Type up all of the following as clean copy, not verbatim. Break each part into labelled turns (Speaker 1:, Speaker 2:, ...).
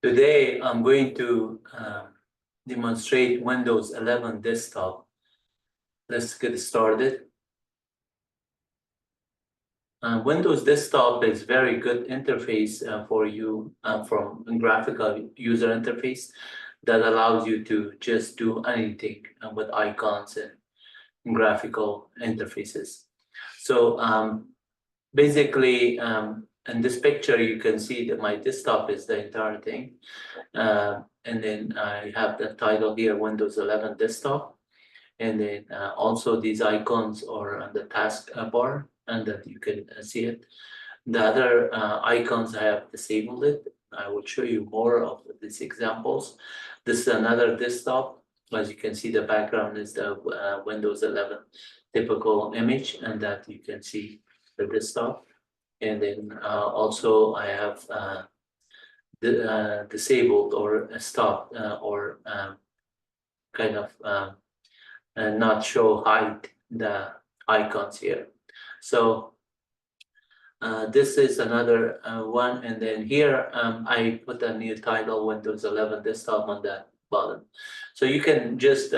Speaker 1: Today, I'm going to demonstrate Windows 11 desktop. Let's get started. Windows desktop is very good interface for you from graphical user interface that allows you to just do anything with icons and graphical interfaces. So basically, in this picture, you can see that my desktop is the entire thing. And then I have the title here, Windows 11 Desktop. And then also these icons are on the task bar, and that you can see it. The other icons, I have disabled it. I will show you more of these examples. This is another desktop. As you can see, the background is the Windows 11 typical image, and that you can see the desktop. And then also I have disabled or stopped or kind of not hide the icons here. So this is another one, and then here I put a new title, Windows 11 Desktop, on that bottom. So you can just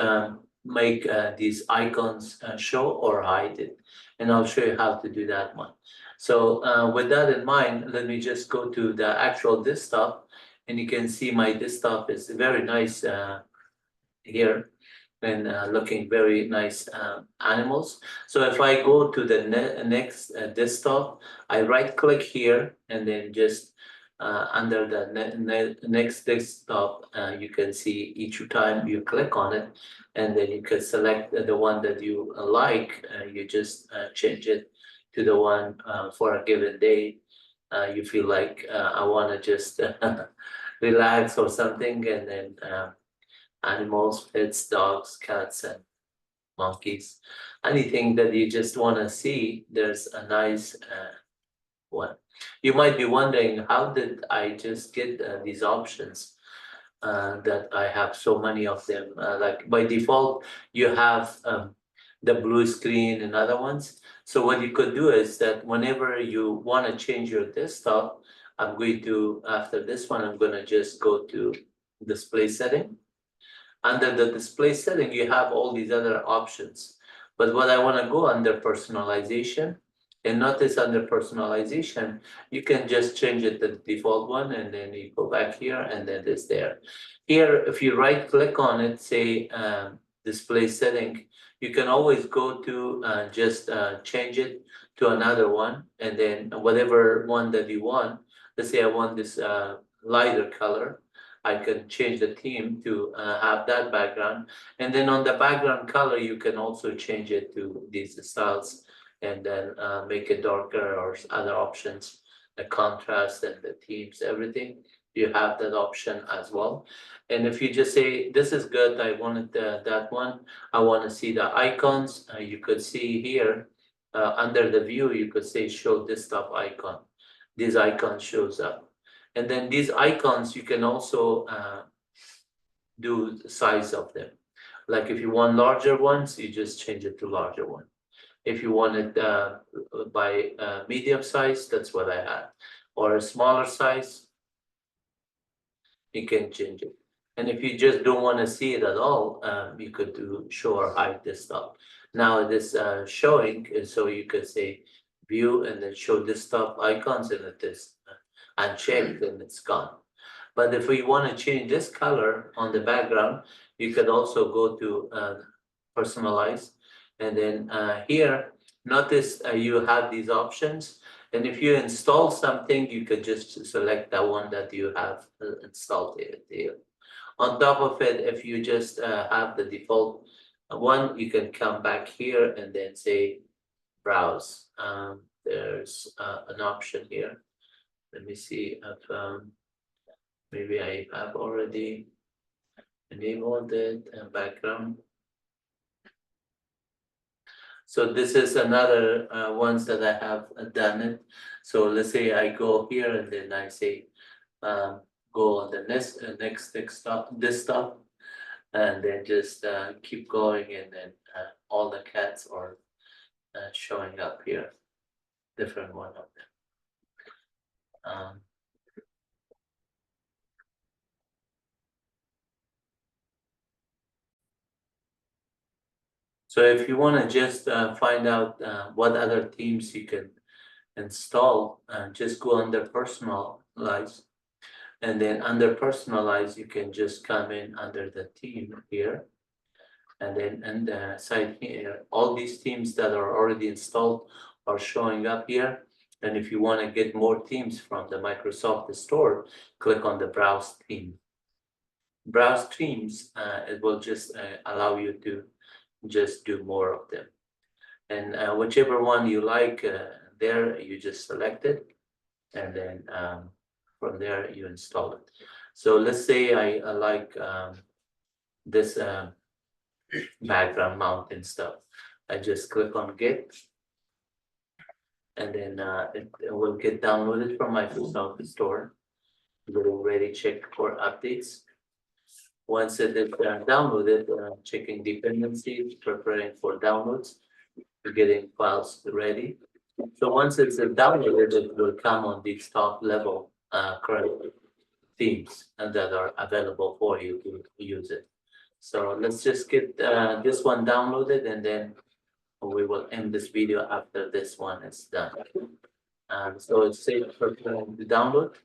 Speaker 1: make these icons show or hide it, and I'll show you how to do that one. So with that in mind, let me just go to the actual desktop, and you can see my desktop is very nice here, and looking very nice animals. So if I go to the next desktop, I right click here, and then just under the next desktop, you can see each time you click on it, and then you can select the one that you like. You just change it to the one for a given day. You feel like I want to just relax or something, and then animals, pets, dogs, cats, and monkeys. Anything that you just want to see, there's a nice one. You might be wondering, how did I just get these options? That I have so many of them. Like by default, you have the blue screen and other ones. So what you could do is that whenever you want to change your desktop, I'm going to, after this one, I'm going to just go to display setting. Under the display setting, you have all these other options. But what I want to go under personalization, and notice under personalization, you can just change it to the default one, and then you go back here, and then it's there. Here, if you right click on it, say display setting, you can always go to just change it to another one, and then whatever one that you want. Let's say I want this lighter color. I can change the theme to have that background. And then on the background color, you can also change it to these styles, and then make it darker or other options, the contrast and the themes, everything. You have that option as well. And if you just say, this is good, I wanted that one, I want to see the icons, you could see here under the view, you could say show desktop icon. This icon shows up. And then these icons, you can also do the size of them. Like if you want larger ones, you just change it to larger one. If you want it by medium size, that's what I had. Or a smaller size, you can change it. And if you just don't want to see it at all, you could do show or hide desktop. Now it is showing, and so you could say view and then show desktop icons, and it is unchecked and it's gone. But if we want to change this color on the background, you could also go to personalize. And then here, notice you have these options. And if you install something, you could just select that one that you have installed here. On top of it, if you just have the default one, you can come back here and then say browse. There's an option here. Let me see if maybe I have already enabled it and background. So this is another ones that I have done it. So let's say I go here and then I say go on the next desktop, and then just keep going, and then all the cats are showing up here, different one of them. So if you want to just find out what other themes you can install, just go under personalize, and then under personalize you can just come in under the theme here, and then in the side here all these themes that are already installed are showing up here. And if you want to get more themes from the Microsoft Store, click on the browse theme. Browse themes, it will just allow you to just do more of them. And whichever one you like, there you just select it, and then from there you install it. So let's say I like this background mountain stuff. I just click on Get, and then it will get downloaded from Microsoft Store. Getting ready, check for updates. Once it is downloaded, checking dependencies, preparing for downloads, getting files ready. So once it's downloaded, it will come on the top level current themes and that are available for you to use it. So let's just get this one downloaded, and then we will end this video after this one is done. So it's safe for the download.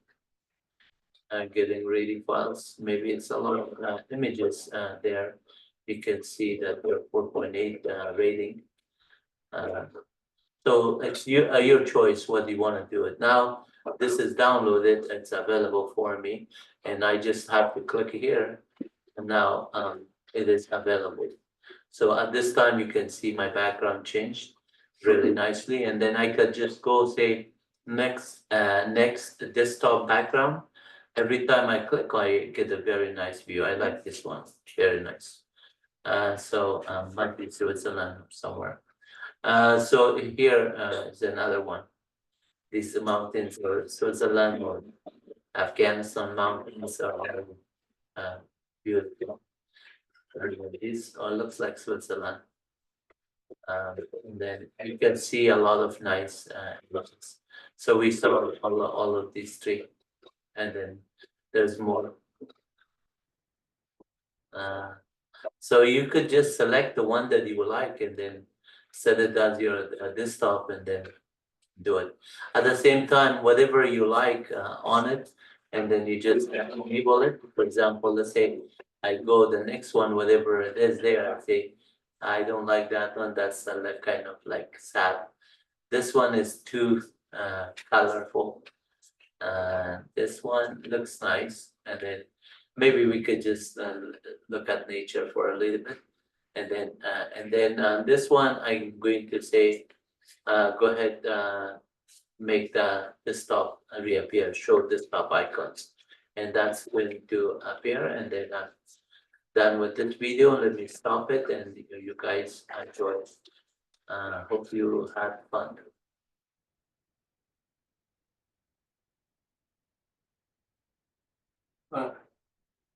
Speaker 1: Getting ready files. Maybe it's a lot of images there. You can see that we're 4.8 rating. So it's your choice whether you want to do it. Now this is downloaded, it's available for me, and I just have to click here, and now it is available. So at this time you can see my background changed really nicely, and then I could just go say next desktop background. Every time I click, I get a very nice view. I like this one, very nice. So might be Switzerland somewhere. So here is another one. These mountains or Switzerland or Afghanistan mountains are beautiful. This all looks like Switzerland. And then you can see a lot of nice images. So we saw all of these three, and then there's more. So you could just select the one that you would like, and then set it as your desktop, and then do it. At the same time, whatever you like on it, and then you just enable it. For example, let's say I go the next one, whatever it is there, I say, I don't like that one, that's kind of like sad. This one is too colorful. This one looks nice, and then maybe we could just look at nature for a little bit. And then this one, I'm going to say, go ahead, make the desktop reappear, show desktop icons, and that's going to appear. And then I'm done with this video. Let me stop it, and you guys enjoy. Hope you had fun.